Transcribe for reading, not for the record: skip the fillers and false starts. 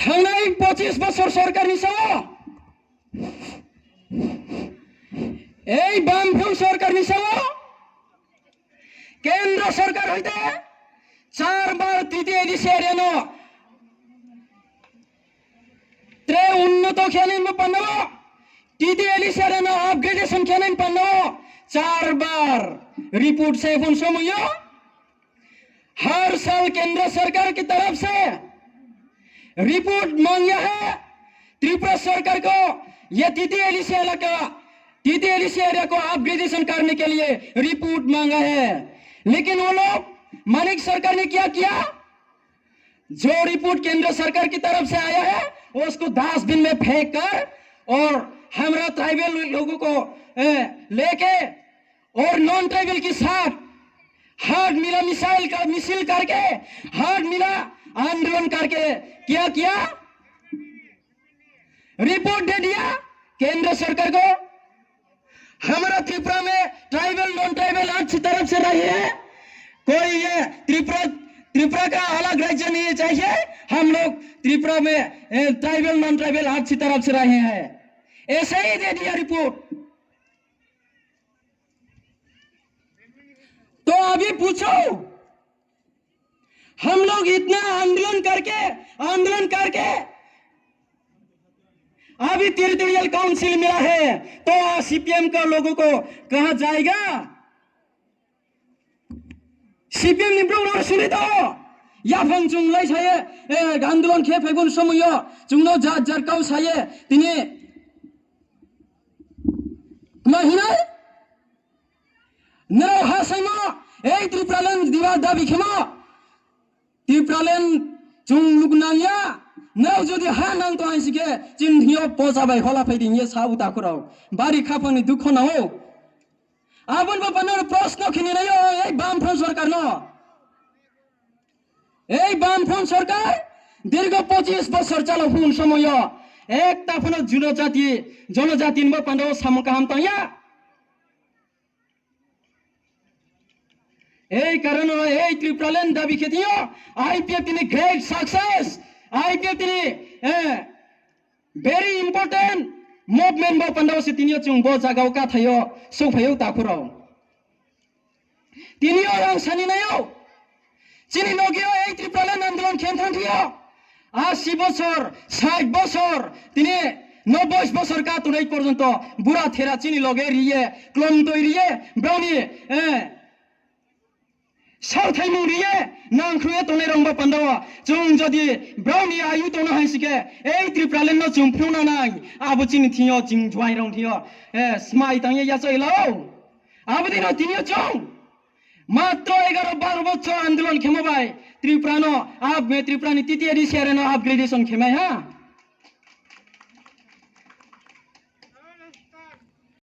थांनाय 25 বছর সরকারनि सायाव এই বামফ্রন্ট সরকারनि सायाव কেন্দ্র সরকার হইতে 4 বার তৃতীয় এডিশিয়ারিয়ানো त्रे उन्नत खेलेन पन्नो तृतीय एडिशरियानो अपग्रेडेशन खेलेन पन्नो 4 बार रिपोर्ट से फोन समय हर साल केंद्र सरकार की तरफ से रिपोर्ट मांगा है त्रिपुरा सरकार को यह तृतीय एडिशरिया को अपग्रेडेशन करने के लिए रिपोर्ट मांगा है। लेकिन वो लोग मानिक सरकार ने क्या किया? जो रिपोर्ट केंद्र सरकार की तरफ से आया है उसको डस्टबिन में फेंक कर और हमारा ट्राइबल लोगों को लेके और नॉन ट्राइबल के साथ हाथ मिला मिसाइल करके हाथ मिला आंदोलन करके क्या किया? रिपोर्ट दे दिया केंद्र सरकार को। हमारा त्रिपुरा में ट्राइबल नॉन ट्राइबल अच्छी तरफ से रही है, कोई ये त्रिपुरा का अलग राज्य नहीं चाहिए, हम लोग त्रिपुरा में ट्राइबल नॉन ट्राइबल अच्छी तरफ से रहे हैं, ऐसे ही दे दिया रिपोर्ट। तो अभी पूछो हम लोग इतना आंदोलन करके अभी टेरिटोरियल काउंसिल मिला है तो सीपीएम का लोगों को कहा जाएगा? सीपीएम निब्रोर सुने तो या फंग चुंगलाई साये आंदोलन खे फैबन समय चुंगनो जात जरकाउ साये तिनी महिना नरो हासैमा ए त्रिपुरालेन दिवा दाबी खेमा त्रिपुरालेन चुंग लुगनांया नौ जदि हा नां तो आइसिके चिन्हियो पोजाबाय होला फैदिं ये साबु दाखुराव बारी खाफांनि दुख न हो आबन बापानो प्रश्न खिनि नयो ए बामफ्रन्ट सरकार न ए बामफ्रन्ट सरकार दीर्घ 25 বছর চালো हुन समय एक ताफनो जनजाति न पांडव सामका हम तया ए कारण ए त्रिपुरालेन दाबी खेतियो आईपीएफ तिनी ग्रेट सक्सेस आईपीएफ तिनी भेरी इम्पोर्टेंट मूवमेंट बा पांडव से तिनियो चुंगबो जागाव का थायो सौफायो ताखुराव तिनियो रंग सानि नायो चिनि नगियो ए त्रिपुरालेन आंदोलन खेमथां थियो 80 বছর 60 বছর तिनी 90 বছর का तुनै पर्यंत बुरा थेरा चिनि लगे रिये क्लम तोइरिये ब्राउनी साउथाइ मुरिये नांख्रुए तोनै रंबा पांडव जों जदि ब्राउनी आयु तोनो हाइसिके ए त्रिपुरालेन न चुंफ्रुना नाय आबो चिनि थियो जिं ज्वाइ रं थियो स्माइ तांगे यासैलो आबो दिनो तिनियो चों मात्र 11-12 বছর आंदोलन खेमबाय त्रिपुरानो आप में त्रिपुरानि तृतीय एडिशरियानो अपग्रेडेशन खेमाय हा